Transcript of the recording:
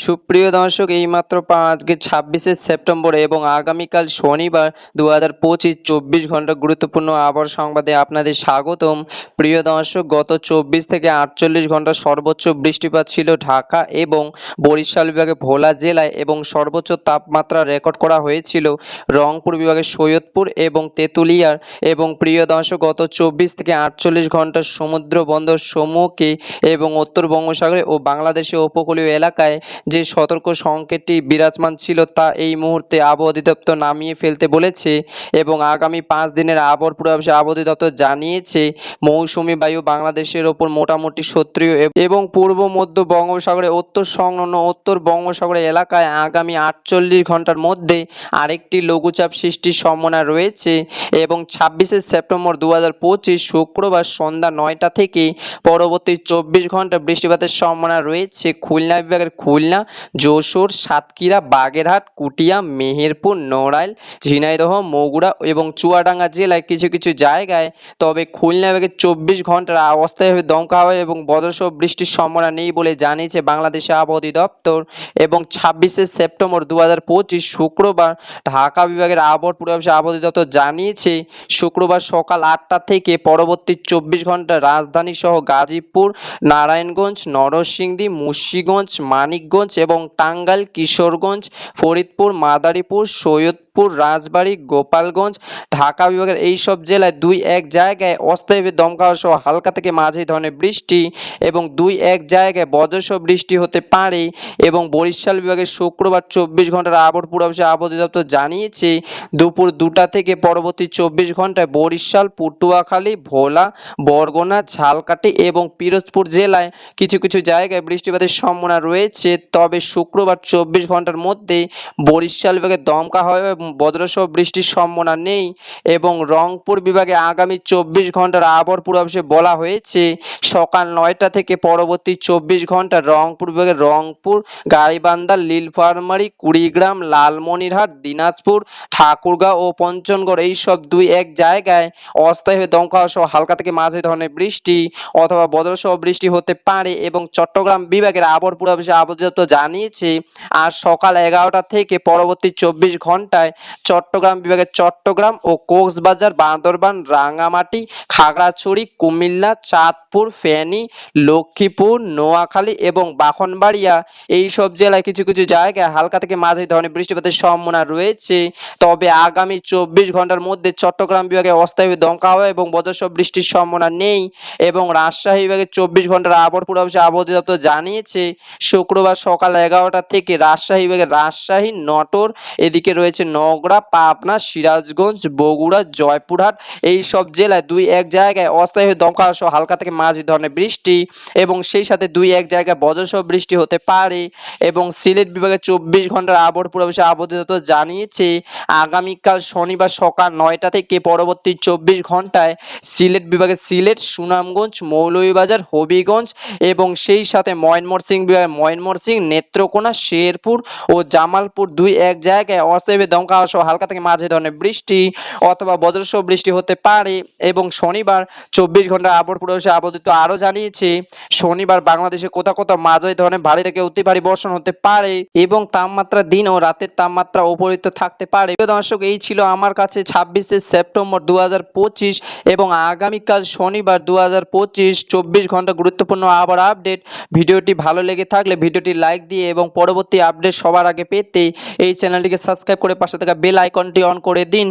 সুপ্রিয় দর্শক, এইমাত্র আজকে ২৬শে সেপ্টেম্বর এবং আগামীকাল শনিবার ২০২৫ ২৪ ঘন্টা গুরুত্বপূর্ণ আবহাওয়া সংবাদে আপনাদের স্বাগতম। প্রিয় দর্শক, গত ২৪ থেকে ৪৮ ঘন্টা সর্বোচ্চ বৃষ্টিপাত ছিল ঢাকা এবং বরিশাল বিভাগে ভোলা জেলায় এবং সর্বোচ্চ তাপমাত্রা রেকর্ড করা হয়েছিল রংপুর বিভাগের সৈয়দপুর এবং তেঁতুলিয়ার। এবং প্রিয় দর্শক, গত ২৪ থেকে ৪৮ ঘন্টা সমুদ্র বন্দর সমূহকে এবং উত্তর বঙ্গোপসাগরে ও বাংলাদেশের উপকূলীয় এলাকায় যে সতর্ক সংকেতটি বিরাজমান ছিল তা এই মুহূর্তে আবহাওয়া অধিদপ্তর নামিয়ে ফেলতে বলেছে। এবং আগামী ৫ দিনের আবহাওয়ার পূর্বাভাসে আবহাওয়া অধিদপ্তর জানিয়েছে মৌসুমী বায়ু বাংলাদেশের ওপর মোটামুটি সক্রিয় এবং পূর্ব মধ্য বঙ্গোপসাগরে উত্তর সংলগ্ন উত্তর বঙ্গোপসাগরের এলাকায় আগামী ৪৮ ঘন্টার মধ্যে আরেকটি লঘুচাপ সৃষ্টির সম্ভাবনা রয়েছে। এবং ২৬শে সেপ্টেম্বর ২০২৫ শুক্রবার সন্ধ্যা ৯টা থেকে পরবর্তী ২৪ ঘন্টা বৃষ্টিপাতের সম্ভাবনা রয়েছে খুলনা বিভাগের খুলনা, যশোর, সাতক্ষীরা, বাগেরহাট, কুটিয়া, মেহেরপুর, নড়াইল, ঝিনাইদহ, বগুড়া এবং চুয়াডাঙ্গা জেলায় কিছু কিছু জায়গায়। তবে খুলনা বিভাগের ২৪ ঘন্টার অস্থায়ীভাবে দমকা হাওয়া এবং বজ্রসহ বৃষ্টির সম্ভাবনা নেই বলে জানিয়েছে বাংলাদেশের আবহাওয়া অধিদপ্তর। এবং ২৬শে সেপ্টেম্বর ২০২৫ শুক্রবার ঢাকা বিভাগের আবহাওয়ার পূর্বাভাসে আবহাওয়া অধিদপ্তর জানিয়েছে শুক্রবার সকাল ৮টা থেকে পরবর্তী ২৪ ঘন্টা রাজধানী সহ গাজীপুর, নারায়ণগঞ্জ, নরসিংদী, মুন্সিগঞ্জ, মানিকগঞ্জ এবং টাঙ্গাইল, কিশোরগঞ্জ, ফরিদপুর, মাদারীপুর, সৈয়দপুর, রাজবাড়ী, গোপালগঞ্জ, ঢাকা বিভাগের এইসব জেলায় ২-১ জায়গায় অস্থায়ীভাবে দমকা হাওয়া সহ হালকা থেকে মাঝারি ধরনের বৃষ্টি এবং ২-১ জায়গায় বজ্রসহ বৃষ্টি হতে পারে। এবং বরিশাল বিভাগের শুক্রবার ২৪ ঘন্টার আবহাওয়ার পূর্বাভাসে আবহাওয়া অধিদপ্তর জানিয়েছে দুপুর ২টা থেকে পরবর্তী ২৪ ঘন্টায় বরিশাল, পটুয়াখালী, ভোলা, বরগুনা, ঝালকাঠি এবং পিরোজপুর জেলায় কিছু কিছু জায়গায় বৃষ্টিপাতের সম্ভাবনা রয়েছে। তবে শুক্রবার ২৪ ঘন্টার মধ্যে বরিশাল বিভাগে দমকা হাওয়া এবং বজ্রসহ বৃষ্টির সম্ভাবনা নেই। এবং রংপুর বিভাগে আগামী ২৪ ঘন্টার আবহাওয়ার পূর্বাভাসে বলা হয়েছে সকাল ৯টা থেকে পরবর্তী ২৪ ঘন্টা রংপুর বিভাগের রংপুর, গাইবান্ধা, নীলফামারী, কুড়িগ্রাম, লালমনিরহাট, দিনাজপুর, ঠাকুরগাঁও ও পঞ্চগড় এইসব ২-১ জায়গায় অস্থায়ীভাবে দমকা হাওয়া সহ হালকা থেকে মাঝারি ধরনের বৃষ্টি অথবা বজ্রসহ বৃষ্টি হতে পারে। এবং চট্টগ্রাম বিভাগের আবহাওয়ার পূর্বাভাসে আবহাওয়া অধিদপ্তর জানিয়েছে আজ সকাল ১১টা থেকে পরবর্তী ২৪ ঘন্টায় চট্টগ্রাম বিভাগের চট্টগ্রাম ও কক্সবাজার, বান্দরবান, রাঙ্গামাটি, খাগড়াছড়ি, কুমিল্লা, চাঁদপুর, ফেনী, লক্ষ্মীপুর, নোয়াখালী এবং ব্রাহ্মণবাড়িয়া এইসব জেলায় কিছু কিছু জায়গায় হালকা থেকে মাঝারি ধরনের বৃষ্টিপাতের সম্ভাবনা রয়েছে। তবে আগামী ২৪ ঘন্টার মধ্যে চট্টগ্রাম বিভাগে অস্থায়ী দমকা হাওয়া এবং বজ্রসহ বৃষ্টির সম্ভাবনা নেই। এবং রাজশাহী বিভাগের ২৪ ঘন্টার আবহাওয়ার পূর্বাভাসে আবহাওয়া অধিদপ্তর জানিয়েছে শুক্রবার সকাল ১১টা থেকে রাজশাহী বিভাগের রাজশাহী, নটোর, এদিকে রয়েছে নওগাঁ, পাবনা, সিরাজগঞ্জ, বগুড়া, জয়পুরহাট এইসব জেলায় ২-১ জায়গায় অস্থায়ী দমকা হাওয়া সহ হালকা থেকে মাঝারি ধরনের বৃষ্টি এবং সেই সাথে ২-১ জায়গায় বজ্রসহ বৃষ্টি হতে পারে। এবং সিলেট বিভাগের ২৪ ঘন্টার আবহাওয়ার পূর্বাভাসে আবহাওয়া অধিদপ্তর জানিয়েছে আগামীকাল শনিবার সকাল ৯টা থেকে পরবর্তী ২৪ ঘন্টায় সিলেট বিভাগের সিলেট, সুনামগঞ্জ, মৌলভীবাজার, হবিগঞ্জ এবং সেই সাথে ময়মনসিংহ বিভাগের ময়মনসিংহ, নেত্রকোনা, শেরপুর ও জামালপুর ২-১ জায়গায় অস্থায়ী দমকা হাওয়া সহ হালকা থেকে মাঝারি ধরনের বৃষ্টি অথবা বজ্রসহ বৃষ্টি হতে পারে। এবং শনিবার ২৪ ঘন্টার আবহাওয়ার পূর্বাভাসে আবহাওয়া অধিদপ্তর আরও জানিয়েছে শনিবার বাংলাদেশে কোথাও কোথাও মাঝারি ধরনের ভারী থেকে অতি ভারী বর্ষণ হতে পারে এবং তাপমাত্রা দিন ও রাতের তাপমাত্রা উপরিত থাকতে পারে। দর্শক, এই ছিল আমার কাছে ২৬শে সেপ্টেম্বর ২০২৫ এবং আগামীকাল শনিবার ২০২৫ ২৪ ঘন্টা গুরুত্বপূর্ণ আবহাওয়ার আপডেট। ভিডিওটি ভালো লেগে থাকলে ভিডিওটি লাইক দিয়ে এবং পরবর্তী আপডেট সবার আগে পেতে এই চ্যানেলটিকে সাবস্ক্রাইব করে পাশে থাকা বেল আইকনটি অন করে দিন।